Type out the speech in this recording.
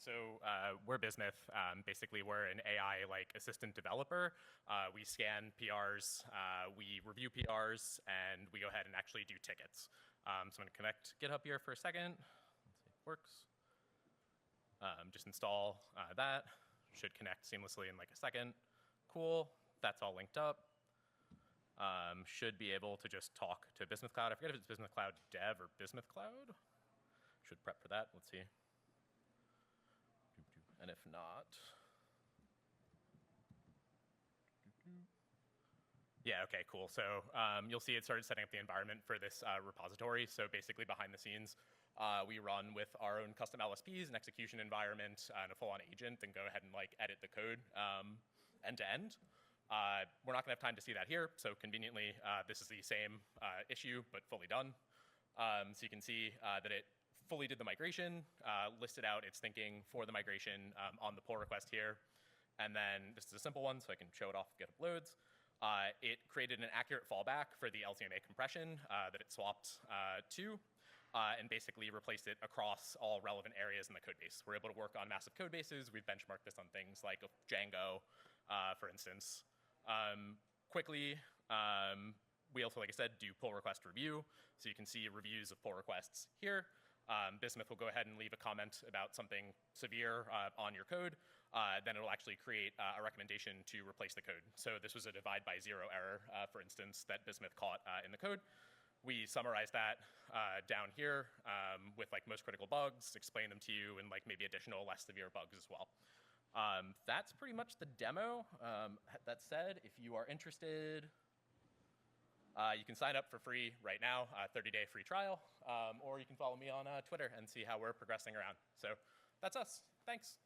So we're Bismuth. Basically, we're an AI assistant developer. We scan PRs, we review PRs, and we go ahead and actually do tickets. So I'm going to connect GitHub here for a second. Let's see if it works. Just install that. Should connect seamlessly in like a second. Cool. That's all linked up. Should be able to just talk to Bismuth Cloud. I forget if it's Bismuth Cloud Dev or Bismuth Cloud. Should prep for that. Let's see. And if not, yeah, okay, cool. So you'll see it started setting up the environment for this repository. So basically behind the scenes, we run with our own custom LSPs, an execution environment, and a full-on agent, and go ahead and edit the code end to end. We're not gonna have time to see that here, so conveniently, this is the same issue, but fully done. So you can see that it fully did the migration, listed out its thinking for the migration on the pull request here. And then this is a simple one, so I can show it off if GitHub loads. It created an accurate fallback for the lu.ma compression that it swapped to, and basically replaced it across all relevant areas in the code base. We're able to work on massive code bases. We've benchmarked this on things like Django, for instance. Quickly, we also, like I said, do pull request review. So you can see reviews of pull requests here. Bismuth will go ahead and leave a comment about something severe on your code. Then it'll actually create a recommendation to replace the code. So this was a divide by zero error, for instance, that Bismuth caught in the code. We summarize that down here with most critical bugs, explain them to you, and maybe additional less severe bugs as well. That's pretty much the demo. That said, if you are interested, you can sign up for free right now, 30-day free trial, or you can follow me on Twitter and see how we're progressing around. So that's us. Thanks.